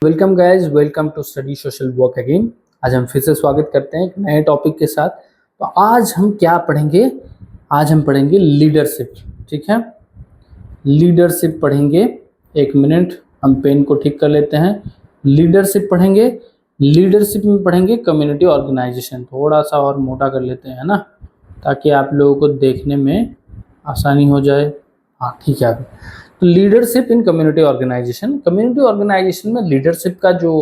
Welcome guys, welcome to study social work again. आज हम फिर से स्वागत करते हैं एक नए टॉपिक के साथ। तो आज हम क्या पढ़ेंगे? आज हम पढ़ेंगे लीडरशिप। ठीक है, लीडरशिप पढ़ेंगे। एक मिनट, हम पेन को ठीक कर लेते हैं। लीडरशिप पढ़ेंगे। लीडरशिप में पढ़ेंगे कम्युनिटी ऑर्गेनाइजेशन। थोड़ा सा और मोटा कर लेते हैं ना, ताकि आप लोगों को देखने में आसानी हो जाए। हाँ ठीक है। अभी तो leadership in community organisation. Community organisation में लीडरशिप का जो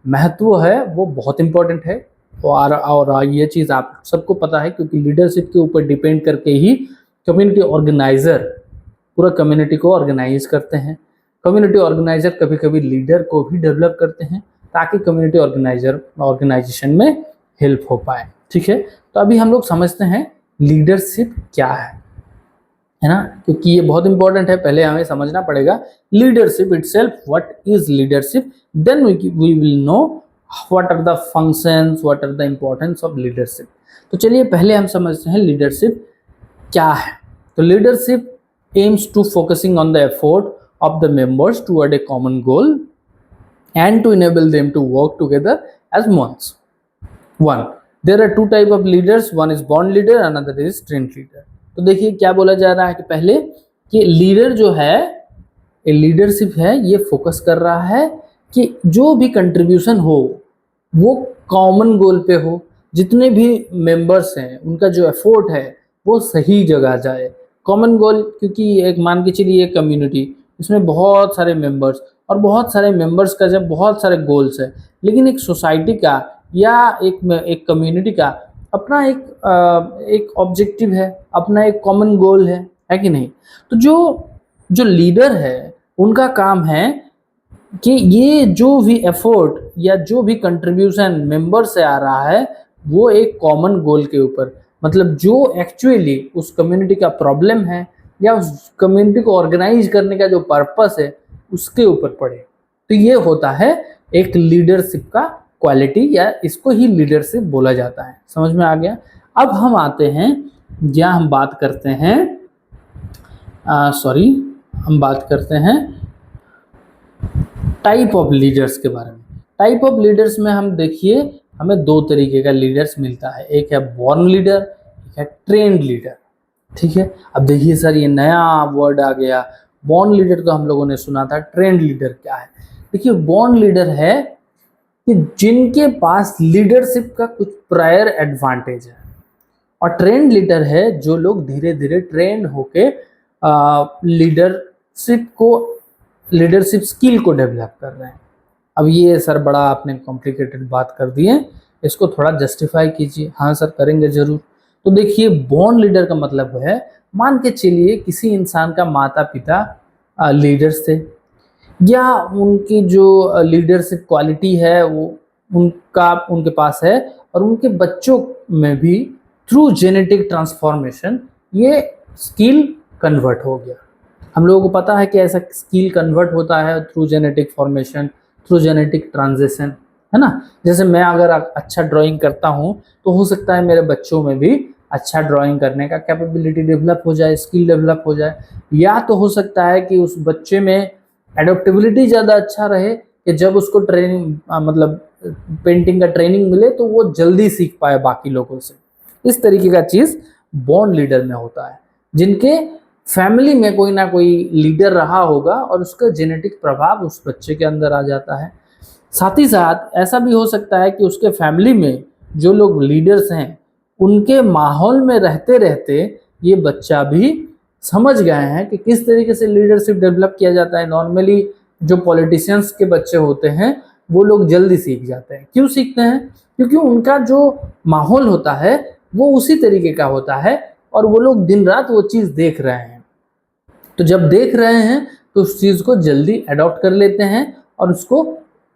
महत्व है वो बहुत इंपॉर्टेंट है। और ये चीज़ आप सबको पता है, क्योंकि लीडरशिप के ऊपर डिपेंड करके ही कम्युनिटी ऑर्गेनाइजर पूरा कम्युनिटी को ऑर्गेनाइज करते हैं। कम्युनिटी ऑर्गेनाइजर कभी कभी लीडर को भी डेवलप करते हैं, ताकि कम्युनिटी ऑर्गेनाइजेशन में हेल्प हो पाए। ठीक है, तो अभी हम लोग समझते हैं लीडरशिप क्या है ना, क्योंकि ये बहुत इंपॉर्टेंट है। पहले हमें समझना पड़ेगा leadership itself, what is leadership, then we will know what are the functions, what are the importance of leadership. तो चलिए पहले हम समझते हैं लीडरशिप क्या है। तो leadership aims to focusing on the effort of the members toward a common goal and to enable them to work together as ones. One, there are two type of leaders, one is born leader, another is trained leader. तो देखिए क्या बोला जा रहा है कि पहले कि लीडर जो है, ये लीडरशिप है, ये फोकस कर रहा है कि जो भी कंट्रीब्यूशन हो वो कॉमन गोल पे हो। जितने भी मेंबर्स हैं उनका जो एफर्ट है वो सही जगह जाए। कॉमन गोल, क्योंकि एक मान के चलिए कम्युनिटी, इसमें बहुत सारे मेंबर्स, और बहुत सारे मेंबर्स का जब बहुत सारे गोल्स है, लेकिन एक सोसाइटी का या एक कम्युनिटी का अपना एक ऑब्जेक्टिव है, अपना एक कॉमन गोल है कि नहीं। तो जो लीडर है उनका काम है कि ये जो भी एफर्ट या जो भी कंट्रीब्यूशन मेंबर से आ रहा है वो एक कॉमन गोल के ऊपर, मतलब जो एक्चुअली उस कम्युनिटी का प्रॉब्लम है या उस कम्युनिटी को ऑर्गेनाइज करने का जो पर्पस है उसके ऊपर पड़े। तो ये होता है एक लीडरशिप का क्वालिटी, या इसको ही लीडरशिप बोला जाता है। समझ में आ गया? अब हम आते हैं जहाँ हम बात करते हैं टाइप ऑफ लीडर्स के बारे में। टाइप ऑफ लीडर्स में हम देखिए, हमें दो तरीके का लीडर्स मिलता है। एक है बॉर्न लीडर, एक है ट्रेंड लीडर। ठीक है, अब देखिए सर ये नया वर्ड आ गया, बॉर्न लीडर तो हम लोगों ने सुना था। ट्रेंड लीडर क्या है? देखिए बॉर्न लीडर है कि जिनके पास लीडरशिप का कुछ प्रायर एडवांटेज है, और ट्रेंड लीडर है जो लोग धीरे धीरे ट्रेंड होके लीडरशिप स्किल को डेवलप कर रहे हैं। अब ये सर बड़ा आपने कॉम्प्लिकेटेड बात कर दी है, इसको थोड़ा जस्टिफाई कीजिए। हाँ सर करेंगे जरूर। तो देखिए बॉर्न लीडर का मतलब है, मान के चलिए किसी इंसान का माता पिता लीडर्स थे, या उनकी जो लीडरशिप क्वालिटी है वो उनके पास है, और उनके बच्चों में भी थ्रू जेनेटिक ट्रांसफॉर्मेशन ये स्किल कन्वर्ट हो गया। हम लोगों को पता है कि ऐसा स्किल कन्वर्ट होता है through genetic formation, through genetic transition, है ना। जैसे मैं अगर अच्छा ड्राइंग करता हूँ तो हो सकता है मेरे बच्चों में भी अच्छा ड्राइंग करने का कैपेबिलिटी डेवलप हो जाए, स्किल डेवलप हो जाए। या तो हो सकता है कि उस बच्चे में एडोप्टेबिलिटी ज़्यादा अच्छा रहे, कि जब उसको ट्रेनिंग मतलब पेंटिंग का ट्रेनिंग मिले तो वो जल्दी सीख पाए बाकी लोगों से। इस तरीके का चीज़ बॉर्न लीडर में होता है, जिनके फैमिली में कोई ना कोई लीडर रहा होगा और उसका जेनेटिक प्रभाव उस बच्चे के अंदर आ जाता है। साथ ही साथ ऐसा भी हो सकता है कि उसके फैमिली में जो लोग लीडर्स हैं उनके माहौल में रहते रहते ये बच्चा भी समझ गए हैं कि किस तरीके से लीडरशिप डेवलप किया जाता है। नॉर्मली जो पॉलिटिशियंस के बच्चे होते हैं वो लोग जल्दी सीख जाते हैं। क्यों सीखते हैं? क्योंकि उनका जो माहौल होता है वो उसी तरीके का होता है, और वो लोग दिन रात वो चीज़ देख रहे हैं। तो जब देख रहे हैं तो उस चीज़ को जल्दी अडॉप्ट कर लेते हैं, और उसको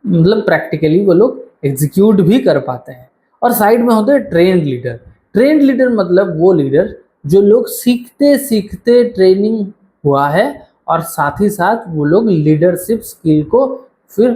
मतलब प्रैक्टिकली वो लोग एग्जीक्यूट भी कर पाते हैं। और साइड में होते हैं ट्रेंड लीडर। ट्रेंड लीडर मतलब वो लीडर जो लोग सीखते सीखते ट्रेनिंग हुआ है, और साथ ही साथ वो लोग लीडरशिप स्किल को फिर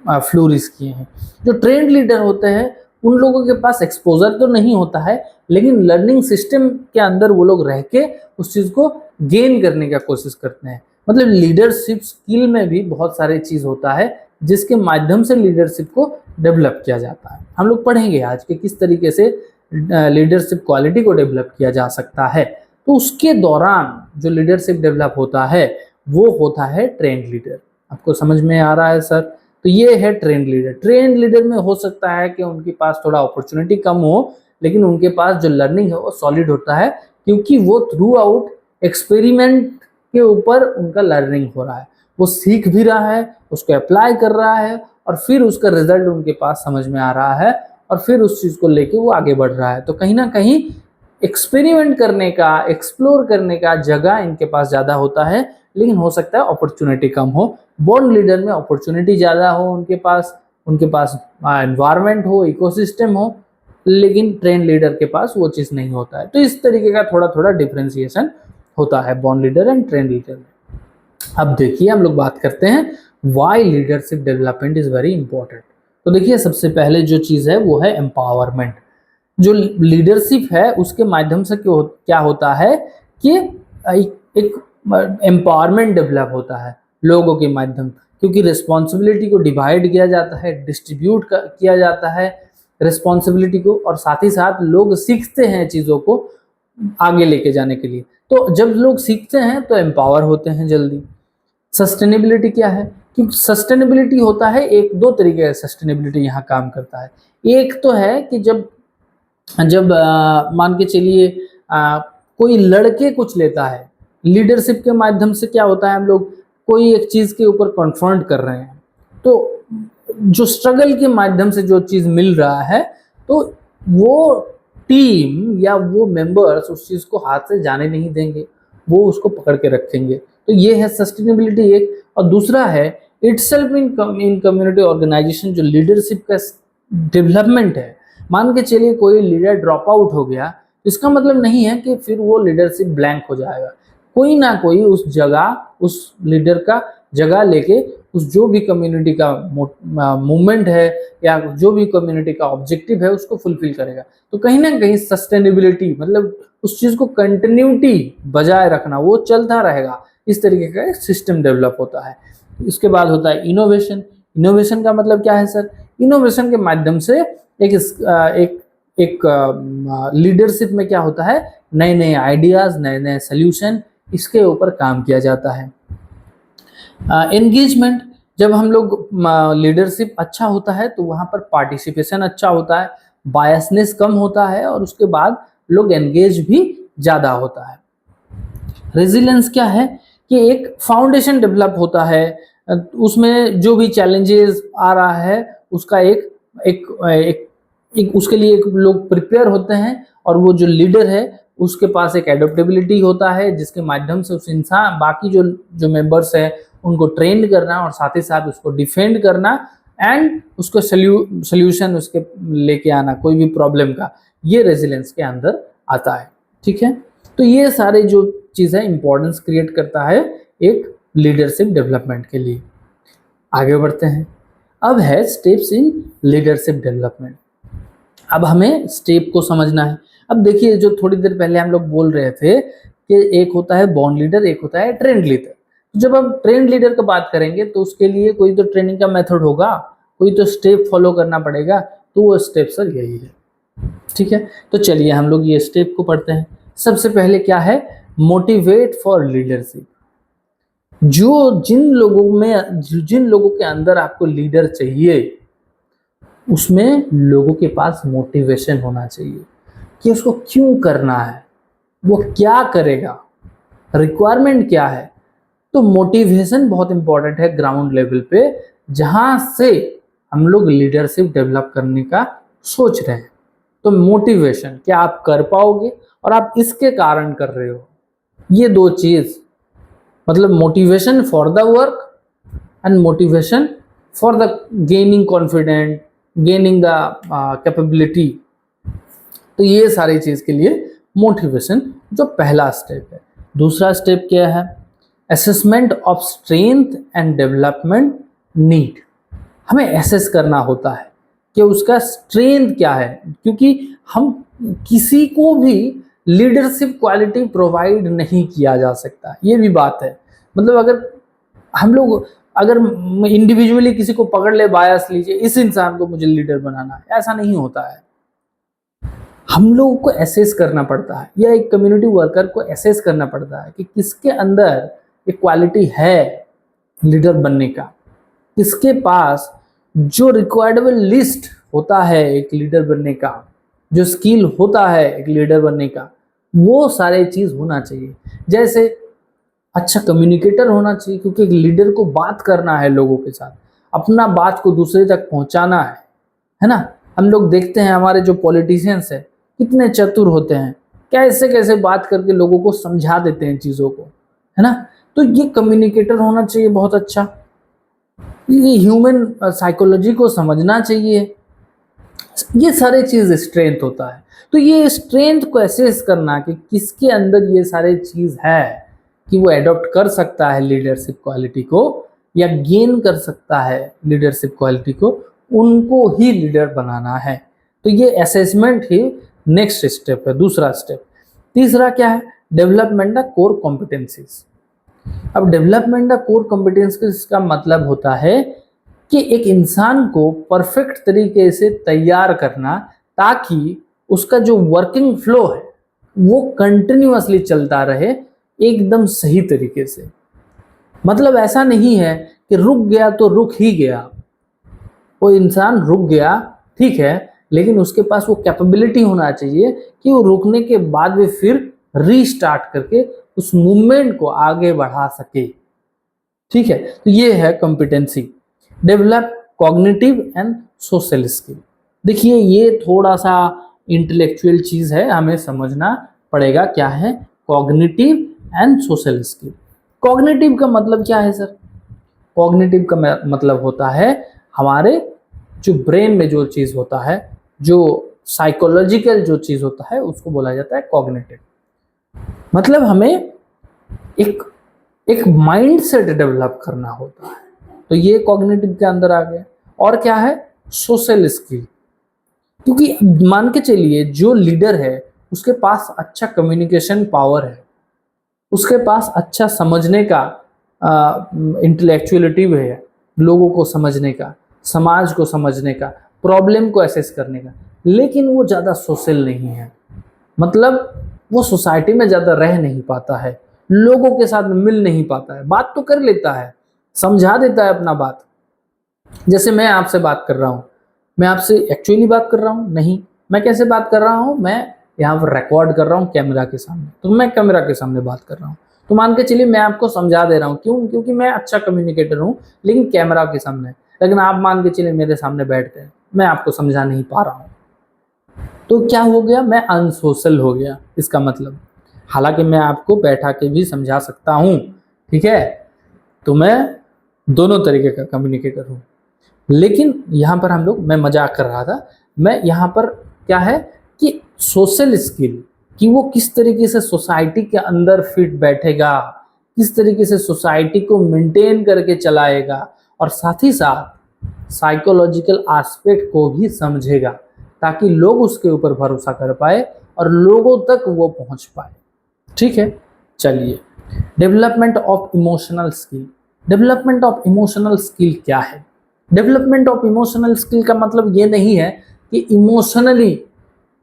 फ्लोरिश किए हैं। जो ट्रेंड लीडर होते हैं उन लोगों के पास एक्सपोजर तो नहीं होता है, लेकिन लर्निंग सिस्टम के अंदर वो लोग रह के उस चीज़ को गेन करने का कोशिश करते हैं। मतलब लीडरशिप स्किल में भी बहुत सारे चीज होता है जिसके माध्यम से लीडरशिप को डेवलप किया जाता है। हम लोग पढ़ेंगे आज के किस तरीके से लीडरशिप क्वालिटी को डेवलप किया जा सकता है। तो उसके दौरान जो लीडरशिप डेवलप होता है वो होता है ट्रेंड लीडर। आपको समझ में आ रहा है सर? तो ये है ट्रेंड लीडर। ट्रेंड लीडर में हो सकता है कि उनके पास थोड़ा अपॉर्चुनिटी कम हो, लेकिन उनके पास जो लर्निंग है वो सॉलिड होता है, क्योंकि वो थ्रू आउट एक्सपेरिमेंट के ऊपर उनका लर्निंग हो रहा है। वो सीख भी रहा है, उसको अप्लाई कर रहा है, और फिर उसका रिजल्ट उनके पास समझ में आ रहा है, और फिर उस चीज को लेके वो आगे बढ़ रहा है। तो कहीं ना कहीं एक्सपेरिमेंट करने का, एक्सप्लोर करने का जगह इनके पास ज्यादा होता है, लेकिन हो सकता है अपॉर्चुनिटी कम हो। बॉर्न लीडर में अपॉर्चुनिटी ज्यादा हो, उनके पास एनवायरनमेंट हो, इकोसिस्टम हो, लेकिन ट्रेंड लीडर के पास वो चीज नहीं होता है। तो इस तरीके का थोड़ा थोड़ा डिफरेंशिएशन होता है born leader and trend leader में। अब देखिए हम लोग बात करते हैं why leadership development is very important. तो देखिए सबसे पहले जो चीज है वो है एम्पावरमेंट। जो लीडरशिप है उसके माध्यम से क्या होता है कि एक एम्पावरमेंट डेवलप होता है लोगों के माध्यम, क्योंकि रिस्पॉन्सिबिलिटी को डिवाइड किया जाता है, डिस्ट्रीब्यूट किया जाता है रिस्पॉन्सिबिलिटी को, और साथ ही साथ लोग सीखते हैं चीज़ों को आगे लेके जाने के लिए। तो जब लोग सीखते हैं तो एम्पावर होते हैं जल्दी। सस्टेनेबिलिटी क्या है? क्योंकि सस्टेनेबिलिटी होता है, एक दो तरीके का सस्टेनेबिलिटी यहाँ काम करता है। एक तो है कि जब मान के चलिए कोई लड़के कुछ लेता है, लीडरशिप के माध्यम से क्या होता है, हम लोग कोई एक चीज के ऊपर कॉन्फ्रंट कर रहे हैं, तो जो स्ट्रगल के माध्यम से जो चीज मिल रहा है, तो वो टीम या वो मेंबर्स उस चीज को हाथ से जाने नहीं देंगे, वो उसको पकड़ के रखेंगे। तो ये है सस्टेनेबिलिटी एक। और दूसरा है इटसेल्फ इन कम्युनिटी ऑर्गेनाइजेशन। जो लीडरशिप का डेवलपमेंट है, मान के चलिए कोई लीडर ड्रॉप आउट हो गया, इसका मतलब नहीं है कि फिर वो लीडरशिप ब्लैंक हो जाएगा। कोई ना कोई उस जगह, उस लीडर का जगह लेके उस जो भी कम्युनिटी का मूवमेंट है या जो भी कम्युनिटी का ऑब्जेक्टिव है उसको फुलफिल करेगा। तो कहीं ना कहीं सस्टेनेबिलिटी मतलब उस चीज को कंटिन्यूटी बजाय रखना, वो चलता रहेगा, इस तरीके का एक सिस्टम डेवलप होता है। इसके बाद होता है इनोवेशन। इनोवेशन का मतलब क्या है सर? इनोवेशन के माध्यम से एक लीडरशिप में क्या होता है, नए नए आइडियाज, नए नए सोल्यूशन, इसके ऊपर काम किया जाता है। एंगेजमेंट, जब हम लोग लीडरशिप अच्छा होता है तो वहां पर पार्टिसिपेशन अच्छा होता है, बायसनेस कम होता है, और उसके बाद लोग एंगेज भी ज्यादा होता है। रेजिलियंस क्या है कि एक फाउंडेशन डेवलप होता है, उसमें जो भी चैलेंजेस आ रहा है उसका एक उसके लिए लोग प्रिपेयर होते हैं, और वो जो लीडर है उसके पास एक एडोप्टेबिलिटी होता है, जिसके माध्यम से उस इंसान बाकी जो मेंबर्स है उनको ट्रेन करना, और साथ ही साथ उसको डिफेंड करना, एंड उसको सोल्यूशन उसके लेके आना कोई भी प्रॉब्लम का, ये रेजिलियंस के अंदर आता है। ठीक है, तो ये सारे जो चीज़ें इंपॉर्टेंस क्रिएट करता है एक लीडरशिप डेवलपमेंट के लिए। आगे बढ़ते हैं। अब है स्टेप्स इन लीडरशिप डेवलपमेंट। अब हमें स्टेप को समझना है। अब देखिए जो थोड़ी देर पहले हम लोग बोल रहे थे कि एक होता है बॉर्न लीडर, एक होता है ट्रेंड लीडर। जब हम ट्रेंड लीडर की बात करेंगे तो उसके लिए कोई तो ट्रेनिंग का मेथड होगा, कोई तो स्टेप फॉलो करना पड़ेगा, तो वो स्टेप सर यही है। ठीक है, तो चलिए हम लोग ये स्टेप को पढ़ते हैं। सबसे पहले क्या है, मोटिवेट फॉर लीडरशिप। जिन लोगों के अंदर आपको लीडर चाहिए, उसमें लोगों के पास मोटिवेशन होना चाहिए कि उसको क्यों करना है, वो क्या करेगा, रिक्वायरमेंट क्या है। तो मोटिवेशन बहुत इंपॉर्टेंट है ग्राउंड लेवल पे, जहां से हम लोग लीडरशिप डेवलप करने का सोच रहे हैं। तो मोटिवेशन, क्या आप कर पाओगे और आप इसके कारण कर रहे हो, ये दो चीज, मतलब motivation for the work and motivation for the gaining confident, gaining the capability. तो ये सारी चीज के लिए मोटिवेशन जो पहला स्टेप है। दूसरा स्टेप क्या है, assessment of strength and development need. हमें एसेस करना होता है कि उसका स्ट्रेंथ क्या है, क्योंकि हम किसी को भी लीडरशिप क्वालिटी प्रोवाइड नहीं किया जा सकता, ये भी बात है। मतलब अगर हम लोग अगर इंडिविजुअली किसी को पकड़ ले, बायस लीजिए इस इंसान को मुझे लीडर बनाना है, ऐसा नहीं होता है। हम लोगों को एसेस करना पड़ता है, या एक कम्युनिटी वर्कर को एसेस करना पड़ता है कि किसके अंदर एक क्वालिटी है लीडर बनने का, किसके पास जो रिक्वायर्डेबल लिस्ट होता है एक लीडर बनने का, जो स्किल होता है एक लीडर बनने का, वो सारे चीज होना चाहिए। जैसे अच्छा कम्युनिकेटर होना चाहिए, क्योंकि एक लीडर को बात करना है लोगों के साथ, अपना बात को दूसरे तक पहुंचाना है ना। हम लोग देखते हैं हमारे जो पॉलिटिशियंस है कितने चतुर होते हैं, कैसे कैसे बात करके लोगों को समझा देते हैं चीजों को, है ना। तो ये कम्युनिकेटर होना चाहिए बहुत अच्छा, ये ह्यूमन साइकोलॉजी को समझना चाहिए, ये सारे चीज स्ट्रेंथ होता है। तो ये स्ट्रेंथ को एसेस करना कि किसके अंदर ये सारे चीज है कि वो एडॉप्ट कर सकता है लीडरशिप क्वालिटी को, या गेन कर सकता है लीडरशिप क्वालिटी को, उनको ही लीडर बनाना है। तो ये असेसमेंट ही नेक्स्ट स्टेप है, दूसरा स्टेप। तीसरा क्या है? Development the core competencies. अब डेवलपमेंट द कोर कॉम्पिटेंसीज का मतलब होता है कि एक इंसान को परफेक्ट तरीके से तैयार करना, ताकि उसका जो वर्किंग फ्लो है वो कंटिन्यूअसली चलता रहे एकदम सही तरीके से। मतलब ऐसा नहीं है कि रुक गया तो रुक ही गया, वो इंसान रुक गया ठीक है, लेकिन उसके पास वो कैपेबिलिटी होना चाहिए कि वो रुकने के बाद भी फिर रीस्टार्ट करके उस मूवमेंट को आगे बढ़ा सके। ठीक है, तो ये है competency. Develop cognitive and social skill. देखिए ये थोड़ा सा इंटेलेक्चुअल चीज है, हमें समझना पड़ेगा क्या है cognitive and social skill. Cognitive का मतलब क्या है सर? कॉग्निटिव का मतलब होता है हमारे जो ब्रेन में जो चीज होता है, जो साइकोलॉजिकल जो चीज होता है, उसको बोला जाता है कॉग्निटिव। मतलब हमें एक माइंड सेट डेवलप करना होता है, तो ये कॉग्निटिव के अंदर आ गया। और क्या है? Social skill. क्योंकि मान के चलिए जो लीडर है उसके पास अच्छा कम्युनिकेशन पावर है, उसके पास अच्छा समझने का इंटेलेक्चुअलिटी भी है, लोगों को समझने का, समाज को समझने का, प्रॉब्लम को एसेस करने का, लेकिन वो ज़्यादा सोशल नहीं है। मतलब वो सोसाइटी में ज़्यादा रह नहीं पाता है, लोगों के साथ मिल नहीं पाता है। बात तो कर लेता है, समझा देता है अपना बात। जैसे मैं आपसे बात कर रहा हूँ, मैं आपसे एक्चुअली बात कर रहा हूँ नहीं, मैं कैसे बात कर रहा हूँ, मैं यहाँ पर रिकॉर्ड कर रहा हूँ कैमरा के सामने, तो मैं कैमरा के सामने बात कर रहा हूँ। तो मान के चलिए मैं आपको समझा दे रहा हूँ, क्यों? क्योंकि मैं अच्छा कम्युनिकेटर हूँ, लेकिन कैमरा के सामने। लेकिन आप मान के चलिए मेरे सामने बैठ गए, मैं आपको समझा नहीं पा रहा हूँ, तो क्या हो गया? मैं अनसोशल हो गया इसका मतलब। हालांकि मैं आपको बैठा के भी समझा सकता हूँ, ठीक है, तो मैं दोनों तरीके का कम्युनिकेटर हूँ। लेकिन यहाँ पर हम लोग, मैं मजाक कर रहा था, मैं यहाँ पर क्या है कि सोशल स्किल, कि वो किस तरीके से सोसाइटी के अंदर फिट बैठेगा, किस तरीके से सोसाइटी को मेंटेन करके चलाएगा, और साथ ही साथ साइकोलॉजिकल एस्पेक्ट को भी समझेगा, ताकि लोग उसके ऊपर भरोसा कर पाए और लोगों तक वो पहुंच पाए। ठीक है, चलिए development of emotional skill. Development of emotional skill क्या है? डेवलपमेंट ऑफ इमोशनल स्किल का मतलब ये नहीं है कि इमोशनली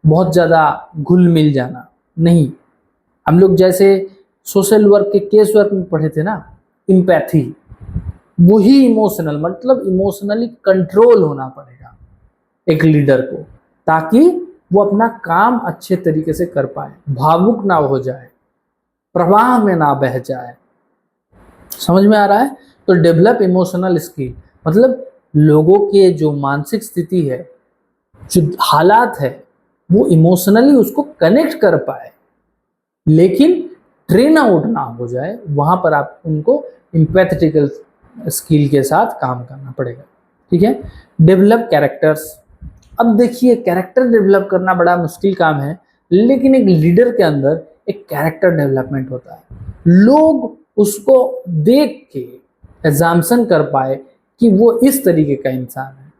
बहुत ज़्यादा घुल मिल जाना, नहीं। हम लोग जैसे सोशल वर्क के केस वर्क में पढ़े थे ना, इम्पैथी, वही इमोशनल, मतलब इमोशनली कंट्रोल होना पड़ेगा एक लीडर को, ताकि वो अपना काम अच्छे तरीके से कर पाए, भावुक ना हो जाए, प्रवाह में ना बह जाए। समझ में आ रहा है? तो डेवलप इमोशनल स्किल मतलब लोगों के जो मानसिक स्थिति है, जो हालात है, वो इमोशनली उसको कनेक्ट कर पाए, लेकिन ट्रेन आउट ना हो जाए। वहां पर आप उनको इम्पैथेटिकल स्किल के साथ काम करना पड़ेगा। ठीक है, डेवलप कैरेक्टर्स। अब देखिए कैरेक्टर डेवलप करना बड़ा मुश्किल काम है, लेकिन एक लीडर के अंदर एक कैरेक्टर डेवलपमेंट होता है, लोग उसको देख के एग्जाम्पशन कर पाए कि वो इस तरीके का इंसान है।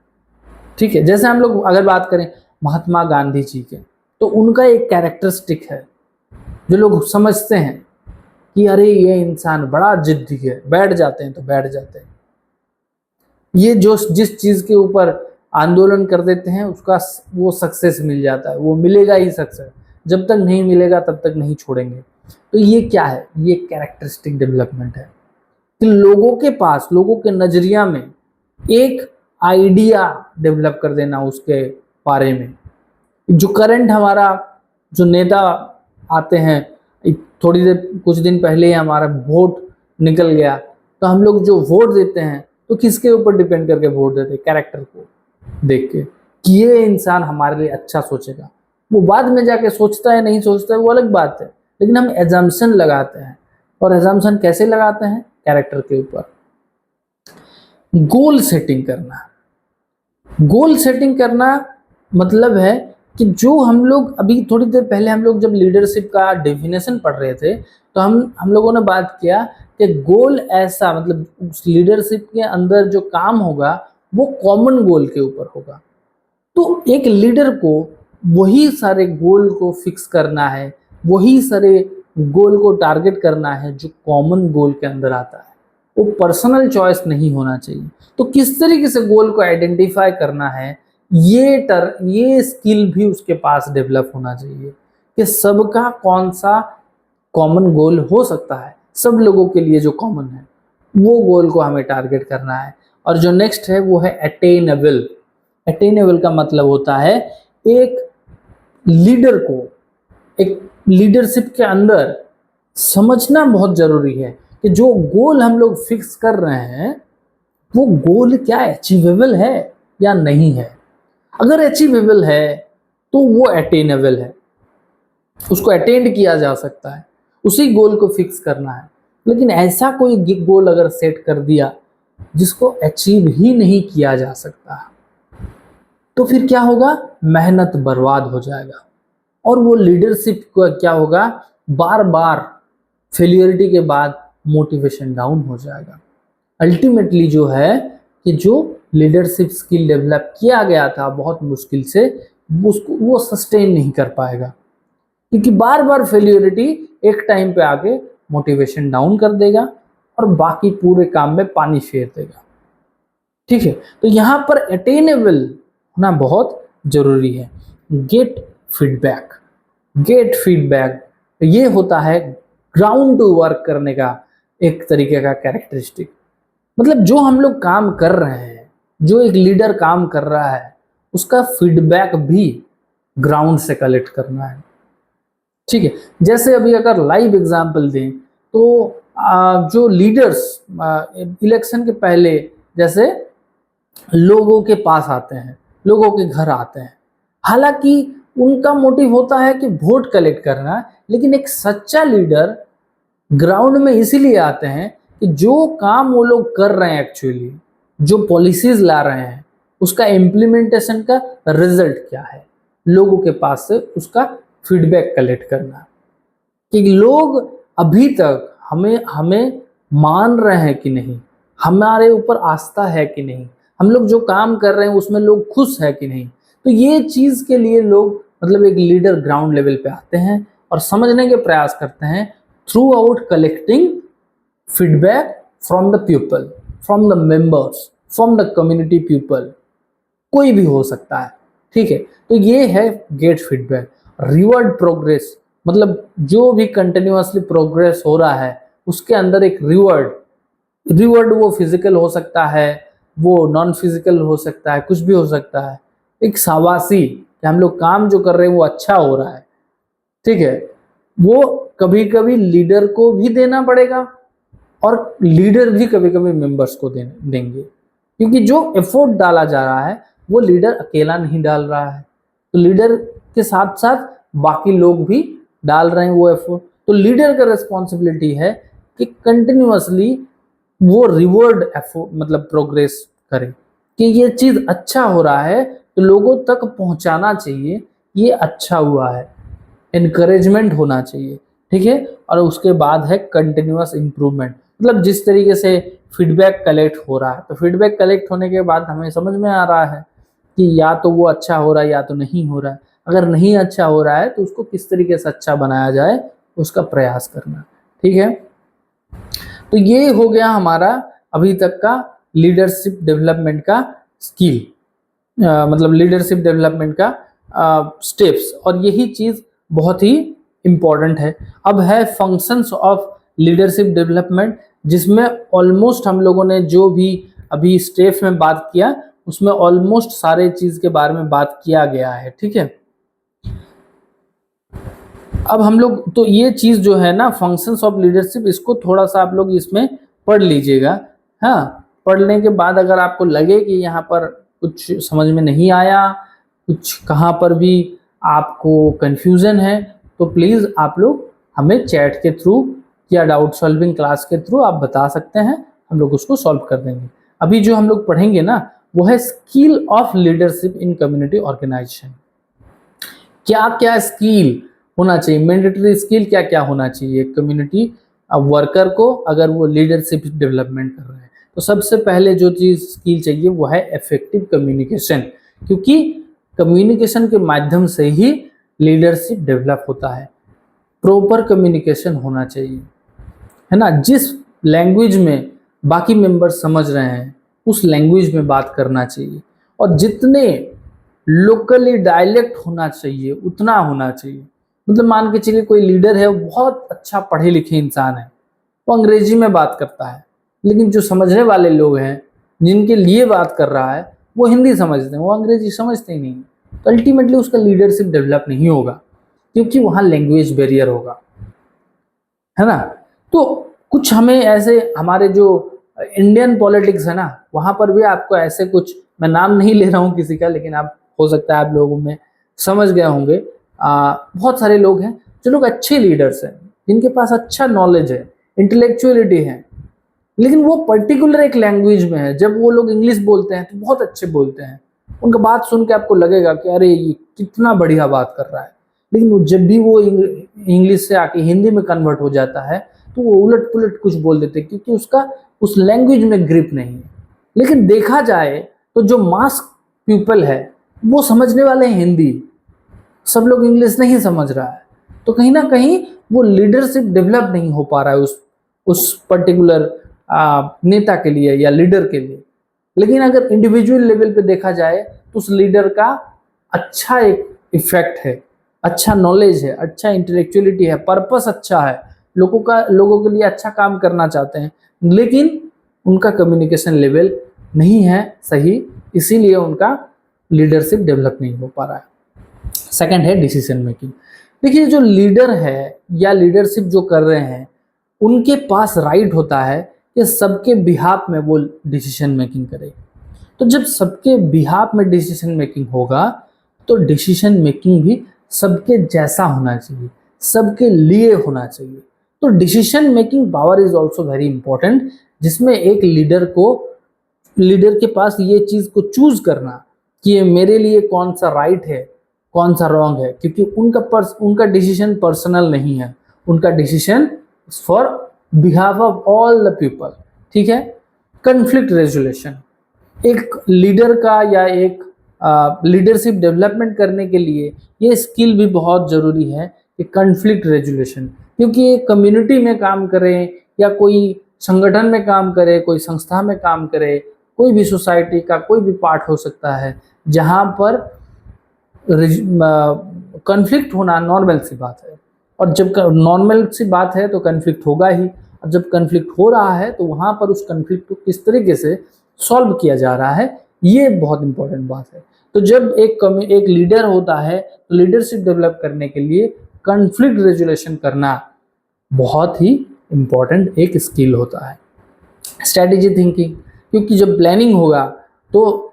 ठीक है, जैसे हम लोग अगर बात करें महात्मा गांधी जी के, तो उनका एक कैरेक्टरिस्टिक है, जो लोग समझते हैं कि अरे ये इंसान बड़ा जिद्दी है, बैठ जाते हैं तो बैठ जाते हैं। ये जो जिस चीज के ऊपर आंदोलन कर देते हैं उसका वो सक्सेस मिल जाता है, वो मिलेगा ही सक्सेस। जब तक नहीं मिलेगा तब तक नहीं छोड़ेंगे। तो ये क्या है, ये कैरेक्टरिस्टिक डेवलपमेंट है कि लोगों के पास, लोगों के नजरिया में एक आइडिया डेवलप कर देना उसके बारे में। जो करंट हमारा जो नेता आते हैं, थोड़ी देर कुछ दिन पहले ही हमारा वोट निकल गया, तो हम लोग जो वोट देते हैं तो किसके ऊपर डिपेंड करके वोट देते हैं? कैरेक्टर को देख के कि ये इंसान हमारे लिए अच्छा सोचेगा। वो बाद में जाके सोचता है नहीं सोचता है वो अलग बात है, लेकिन हम एजम्पशन लगाते हैं। और एजम्पशन कैसे लगाते हैं? कैरेक्टर के ऊपर। गोल सेटिंग करना, गोल सेटिंग करना मतलब है कि जो हम लोग अभी थोड़ी देर पहले हम लोग जब लीडरशिप का डेफिनेशन पढ़ रहे थे तो हम लोगों ने बात किया कि गोल ऐसा, मतलब उस लीडरशिप के अंदर जो काम होगा वो कॉमन गोल के ऊपर होगा। तो एक लीडर को वही सारे गोल को फिक्स करना है, वही सारे गोल को टारगेट करना है जो कॉमन गोल के अंदर आता है। वो पर्सनल चॉइस नहीं होना चाहिए। तो किस तरीके से गोल को आइडेंटिफाई करना है, ये स्किल भी उसके पास डेवलप होना चाहिए कि सबका कौन सा कॉमन गोल हो सकता है, सब लोगों के लिए जो कॉमन है वो गोल को हमें टारगेट करना है। और जो नेक्स्ट है वो है अटेनेबल। अटेनेबल का मतलब होता है एक लीडर को एक लीडरशिप के अंदर समझना बहुत जरूरी है कि जो गोल हम लोग फिक्स कर रहे हैं वो गोल क्या अचीवेबल है या नहीं है। अगर अचीवेबल है तो वो अटेनेबल है, उसको अटेंड किया जा सकता है, उसी गोल को फिक्स करना है। लेकिन ऐसा कोई गोल अगर सेट कर दिया जिसको अचीव ही नहीं किया जा सकता तो फिर क्या होगा? मेहनत बर्बाद हो जाएगा और वो लीडरशिप को क्या होगा, बार बार फेलियरिटी के बाद मोटिवेशन डाउन हो जाएगा। अल्टीमेटली जो है कि जो लीडरशिप स्किल डेवलप किया गया था बहुत मुश्किल से, उसको वो सस्टेन नहीं कर पाएगा, क्योंकि बार बार फेलियरिटी एक टाइम पे आके मोटिवेशन डाउन कर देगा और बाकी पूरे काम में पानी फेर देगा। ठीक है, तो यहाँ पर अटेनेबल होना बहुत जरूरी है। गेट फीडबैक, गेट फीडबैक ये होता है ग्राउंड टू वर्क करने का एक तरीके का कैरेक्टरिस्टिक। मतलब जो हम लोग काम कर रहे हैं, जो एक लीडर काम कर रहा है, उसका फीडबैक भी ग्राउंड से कलेक्ट करना है। ठीक है, जैसे अभी अगर लाइव एग्जांपल दें तो जो लीडर्स इलेक्शन के पहले जैसे लोगों के पास आते हैं, लोगों के घर आते हैं, हालांकि उनका मोटिव होता है कि वोट कलेक्ट करना, लेकिन एक सच्चा लीडर ग्राउंड में इसीलिए आते हैं कि जो काम वो लोग कर रहे हैं, एक्चुअली जो पॉलिसीज ला रहे हैं, उसका इम्प्लीमेंटेशन का रिजल्ट क्या है, लोगों के पास से उसका फीडबैक कलेक्ट करना कि लोग अभी तक हमें मान रहे हैं कि नहीं, हमारे ऊपर आस्था है कि नहीं, हम लोग जो काम कर रहे हैं उसमें लोग खुश है कि नहीं। तो ये चीज के लिए लोग, मतलब एक लीडर ग्राउंड लेवल पे आते हैं और समझने के प्रयास करते हैं through out collecting feedback from the people, from the members, from the community people, कोई भी हो सकता है। ठीक है, तो ये है गेट फीडबैक। रिवॉर्ड प्रोग्रेस, मतलब जो भी कंटिन्यूअसली प्रोग्रेस हो रहा है उसके अंदर एक रिवॉर्ड वो फिजिकल हो सकता है, वो नॉन फिजिकल हो सकता है, कुछ भी हो सकता है। एक शाबाशी कि हम लोग काम जो कर रहे हैं वो अच्छा हो रहा है। ठीक है, वो कभी कभी लीडर को भी देना पड़ेगा और लीडर भी कभी कभी मेंबर्स को देंगे, क्योंकि जो एफर्ट डाला जा रहा है वो लीडर अकेला नहीं डाल रहा है, तो लीडर के साथ साथ बाकी लोग भी डाल रहे हैं वो एफर्ट। तो लीडर का रिस्पॉन्सिबिलिटी है कि कंटिन्यूअसली वो रिवॉर्ड एफर्ट, मतलब प्रोग्रेस करे कि ये चीज अच्छा हो रहा है तो लोगों तक पहुंचाना चाहिए, ये अच्छा हुआ है, एनकरेजमेंट होना चाहिए। ठीक है, और उसके बाद है कंटिन्यूअस इम्प्रूवमेंट, मतलब जिस तरीके से फीडबैक कलेक्ट हो रहा है, तो फीडबैक कलेक्ट होने के बाद हमें समझ में आ रहा है कि या तो वो अच्छा हो रहा है या तो नहीं हो रहा है। अगर नहीं अच्छा हो रहा है तो उसको किस तरीके से अच्छा बनाया जाए उसका प्रयास करना। ठीक है, तो ये हो गया हमारा अभी तक का लीडरशिप डेवलपमेंट का स्किल, मतलब लीडरशिप डेवलपमेंट का स्टेप्स, और यही चीज बहुत ही इंपॉर्टेंट है। अब है फंक्शंस ऑफ लीडरशिप डेवलपमेंट, जिसमें ऑलमोस्ट हम लोगों ने जो भी अभी स्टेप्स में बात किया उसमें ऑलमोस्ट सारे चीज के बारे में बात किया गया है। ठीक है, अब हम लोग तो ये चीज जो है ना फंक्शंस ऑफ लीडरशिप, इसको थोड़ा सा आप लोग इसमें पढ़ लीजिएगा। हाँ, पढ़ने के बाद अगर आपको लगे कि यहाँ पर कुछ समझ में नहीं आया, कुछ कहाँ पर भी आपको कंफ्यूजन है, तो प्लीज आप लोग हमें चैट के थ्रू या डाउट सॉल्विंग क्लास के थ्रू आप बता सकते हैं, हम लोग उसको सॉल्व कर देंगे। अभी जो हम लोग पढ़ेंगे ना वो है skill of leadership in community organisation. क्या क्या स्किल होना चाहिए, मैंडेटरी स्किल क्या क्या होना चाहिए कम्युनिटी वर्कर को अगर वो लीडरशिप डेवलपमेंट कर रहे हैं। तो सबसे पहले जो चीज स्किल चाहिए वो है इफेक्टिव कम्युनिकेशन, क्योंकि कम्युनिकेशन के माध्यम से ही लीडरशिप डेवलप होता है। प्रॉपर कम्युनिकेशन होना चाहिए, है ना, जिस लैंग्वेज में बाकी मेंबर्स समझ रहे हैं उस लैंग्वेज में बात करना चाहिए, और जितने लोकली डायलेक्ट होना चाहिए उतना होना चाहिए। मतलब मान के चलिए कोई लीडर है, वो बहुत अच्छा पढ़े लिखे इंसान है, वो अंग्रेजी में बात करता है, लेकिन जो समझने वाले लोग हैं जिनके लिए बात कर रहा है वो हिंदी समझते हैं, वो अंग्रेजी समझते ही नहीं, तो अल्टीमेटली उसका लीडरशिप डेवलप नहीं होगा, क्योंकि वहाँ लैंग्वेज बैरियर होगा, है ना। तो कुछ हमें ऐसे हमारे जो इंडियन पॉलिटिक्स है ना, वहाँ पर भी आपको ऐसे कुछ, मैं नाम नहीं ले रहा हूँ किसी का, लेकिन आप हो सकता है आप लोगों में समझ गए होंगे। बहुत सारे लोग हैं जो लोग अच्छे लीडर्स हैं, जिनके पास अच्छा नॉलेज है, इंटेलेक्चुअलिटी है, लेकिन वो पर्टिकुलर एक लैंग्वेज में है। जब वो लोग इंग्लिश बोलते हैं तो बहुत अच्छे बोलते हैं, उनका बात सुन के आपको लगेगा कि अरे ये कितना बढ़िया बात कर रहा है, लेकिन जब भी वो इंग्लिश से आके हिंदी में कन्वर्ट हो जाता है तो वो उलट पुलट कुछ बोल देते हैं, क्योंकि उसका उस लैंग्वेज में ग्रिप नहीं है। लेकिन देखा जाए तो जो मास पीपल है वो समझने वाले हैं हिंदी, सब लोग इंग्लिश नहीं समझ रहा है, तो कहीं ना कहीं वो लीडरशिप डेवलप नहीं हो पा रहा है उस पर्टिकुलर नेता के लिए या लीडर के लिए। लेकिन अगर इंडिविजुअल लेवल पे देखा जाए तो उस लीडर का अच्छा एक इफेक्ट है, अच्छा नॉलेज है, अच्छा इंटेलेक्चुअलिटी है, पर्पस अच्छा है, लोगों के लिए अच्छा काम करना चाहते हैं, लेकिन उनका कम्युनिकेशन लेवल नहीं है सही, इसीलिए उनका लीडरशिप डेवलप नहीं हो पा रहा है। सेकंड है डिसीजन मेकिंग। देखिए जो लीडर है या लीडरशिप जो कर रहे हैं उनके पास राइट होता है कि सबके बिहाफ में वो डिसीजन मेकिंग करे। तो जब सबके बिहाफ में डिसीजन मेकिंग होगा तो डिसीजन मेकिंग भी सबके जैसा होना चाहिए, सबके लिए होना चाहिए। तो decision making power is also very important, जिसमें एक लीडर के पास ये चीज को चूज करना कि ये मेरे लिए कौन सा राइट है कौन सा रॉन्ग है, क्योंकि उनका डिसीजन पर्सनल नहीं है, उनका decision for behalf of all the people. ठीक है, कन्फ्लिक्ट रेजोल्यूशन एक लीडर का या एक लीडरशिप डेवलपमेंट करने के लिए ये स्किल भी बहुत जरूरी है कि कन्फ्लिक्ट रेजोल्यूशन, क्योंकि ये कम्युनिटी में काम करें या कोई संगठन में काम करे, कोई संस्था में काम करे, कोई भी सोसाइटी का कोई भी पार्ट हो सकता है जहाँ पर कन्फ्लिक्ट होना नॉर्मल सी बात है, और जब नॉर्मल सी बात है तो कन्फ्लिक्ट होगा ही, और जब कन्फ्लिक्ट हो रहा है तो वहाँ पर उस कन्फ्लिक्ट को किस तरीके से सॉल्व किया जा रहा है ये बहुत इंपॉर्टेंट बात है। तो जब एक लीडर होता है तो लीडरशिप डेवलप करने के लिए कन्फ्लिक्ट रेजोल्यूशन करना बहुत ही इंपॉर्टेंट एक स्किल होता है। स्ट्रैटेजी थिंकिंग, क्योंकि जब प्लानिंग होगा तो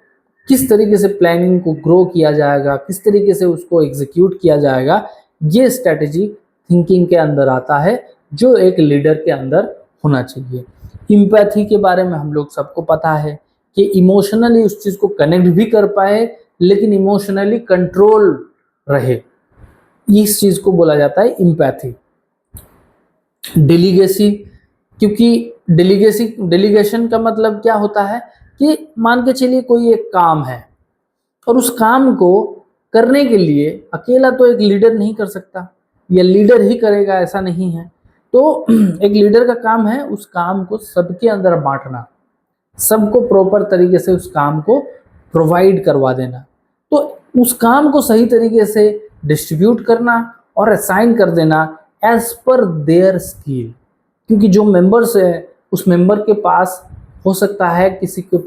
किस तरीके से प्लानिंग को ग्रो किया जाएगा, किस तरीके से उसको एग्जीक्यूट किया जाएगा, ये स्ट्रैटेजी थिंकिंग के अंदर आता है जो एक लीडर के अंदर होना चाहिए। इम्पैथी के बारे में हम लोग सबको पता है कि इमोशनली उस चीज को कनेक्ट भी कर पाए लेकिन इमोशनली कंट्रोल रहे, इस चीज को बोला जाता है इम्पैथी। डेलीगेसी, क्योंकि डेलीगेशन का मतलब क्या होता है कि मान के चलिए कोई एक काम है और उस काम को करने के लिए अकेला तो एक लीडर नहीं कर सकता, या लीडर ही करेगा ऐसा नहीं है। तो एक लीडर का काम है उस काम को सबके अंदर बांटना, सबको प्रॉपर तरीके से उस काम को प्रोवाइड करवा देना, तो उस काम को सही तरीके से डिस्ट्रीब्यूट करना और असाइन कर देना एज पर देयर स्किल। क्योंकि जो मेंबर्स है उस मेंबर के पास हो सकता है किसी के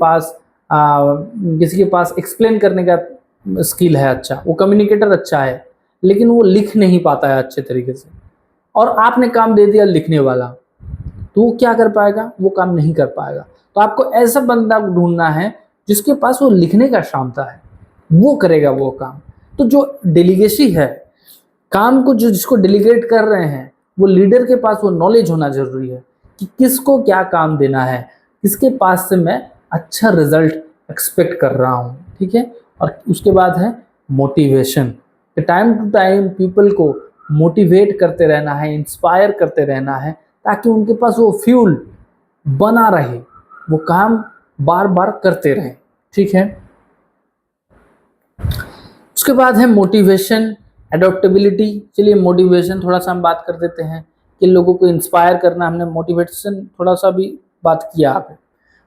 पास एक्सप्लेन करने का स्किल है अच्छा, वो कम्युनिकेटर अच्छा है, लेकिन वो लिख नहीं पाता है अच्छे तरीके से, और आपने काम दे दिया लिखने वाला, तो वो क्या कर पाएगा, वो काम नहीं कर पाएगा। तो आपको ऐसा बंदा ढूंढना है जिसके पास वो लिखने का क्षमता है, वो करेगा वो काम। तो जो डेलीगेसी है, काम को जो जिसको डेलीगेट कर रहे हैं, वो लीडर के पास वो नॉलेज होना जरूरी है कि किसको क्या काम देना है, किसके पास से मैं अच्छा रिजल्ट एक्सपेक्ट कर रहा हूँ, ठीक है। और उसके बाद है motivation, time to time people को मोटिवेट करते रहना है, इंस्पायर करते रहना है, ताकि उनके पास वो फ्यूल बना रहे, वो काम बार बार करते रहें, ठीक है। उसके बाद है मोटिवेशन, एडोप्टेबिलिटी। चलिए मोटिवेशन थोड़ा सा हम बात कर देते हैं कि लोगों को इंस्पायर करना, हमने मोटिवेशन थोड़ा सा भी बात किया आपने।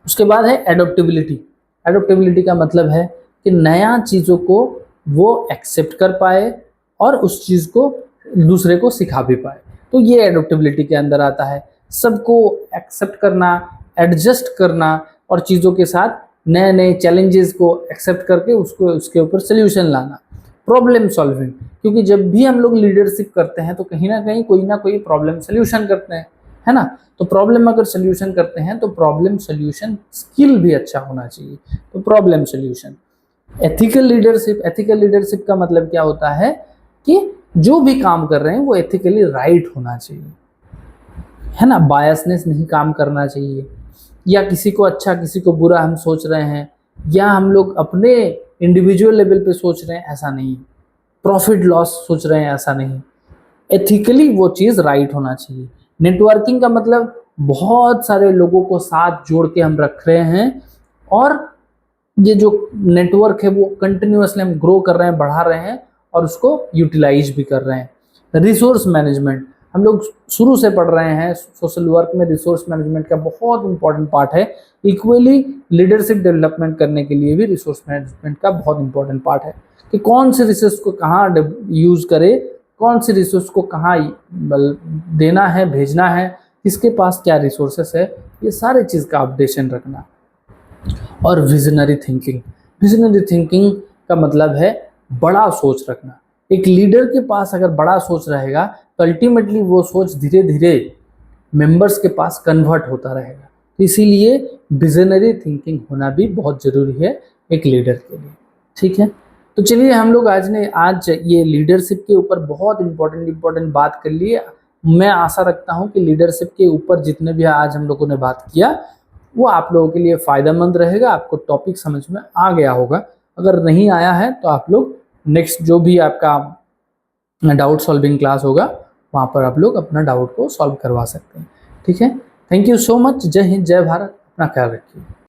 उसके बाद है एडोप्टेबिलिटी। एडोप्टेबिलिटी का मतलब है कि नया चीज़ों को वो एक्सेप्ट कर पाए और उस चीज़ को दूसरे को सिखा भी पाए, तो ये एडोप्टेबिलिटी के अंदर आता है। सबको एक्सेप्ट करना, एडजस्ट करना और चीज़ों के साथ नए नए चैलेंजेस को एक्सेप्ट करके उसको उसके ऊपर सोल्यूशन लाना, प्रॉब्लम सॉल्विंग। क्योंकि जब भी हम लोग लीडरशिप करते हैं तो कहीं ना कोई प्रॉब्लम सोल्यूशन करते हैं, है ना। तो प्रॉब्लम अगर सोल्यूशन करते हैं तो प्रॉब्लम सोल्यूशन स्किल भी अच्छा होना चाहिए, तो प्रॉब्लम सोल्यूशन। एथिकल लीडरशिप का मतलब क्या होता है कि जो भी काम कर रहे हैं वो एथिकली राइट होना चाहिए, है ना। बायसनेस नहीं काम करना चाहिए, या किसी को अच्छा किसी को बुरा हम सोच रहे हैं, या हम लोग अपने इंडिविजुअल लेवल पे सोच रहे हैं, ऐसा नहीं। प्रॉफिट लॉस सोच रहे हैं, ऐसा नहीं। एथिकली वो चीज़ राइट होना चाहिए। नेटवर्किंग का मतलब बहुत सारे लोगों को साथ जोड़ के हम रख रहे हैं, और ये जो नेटवर्क है वो कंटिन्यूअसली हम ग्रो कर रहे हैं, बढ़ा रहे हैं, और उसको यूटिलाइज भी कर रहे हैं। रिसोर्स मैनेजमेंट, हम लोग शुरू से पढ़ रहे हैं सोशल वर्क में, रिसोर्स मैनेजमेंट का बहुत इंपॉर्टेंट पार्ट है। इक्वली लीडरशिप डेवलपमेंट करने के लिए भी रिसोर्स मैनेजमेंट का बहुत इंपॉर्टेंट पार्ट है कि कौन से रिसोर्स को कहाँ यूज़ करे, कौन से रिसोर्स को कहाँ देना है, भेजना है, किसके पास क्या रिसोर्सेस है, ये सारे चीज़ का अपडेशन रखना। और विजनरी थिंकिंग का मतलब है बड़ा सोच रखना। एक लीडर के पास अगर बड़ा सोच रहेगा तो अल्टीमेटली वो सोच धीरे धीरे मेंबर्स के पास कन्वर्ट होता रहेगा। तो इसीलिए विजनरी थिंकिंग होना भी बहुत ज़रूरी है एक लीडर के लिए, ठीक है। तो चलिए हम लोग आज ये लीडरशिप के ऊपर बहुत इंपॉर्टेंट बात कर लिए। मैं आशा रखता हूँ कि लीडरशिप के ऊपर जितने भी आज हम लोगों ने बात किया वो आप लोगों के लिए फ़ायदेमंद रहेगा, आपको टॉपिक समझ में आ गया होगा। अगर नहीं आया है तो आप लोग नेक्स्ट जो भी आपका डाउट सॉल्विंग क्लास होगा वहाँ पर आप लोग अपना डाउट को सॉल्व करवा सकते हैं, ठीक है। Thank you so much. जय हिंद, जय भारत। अपना ख्याल रखिए।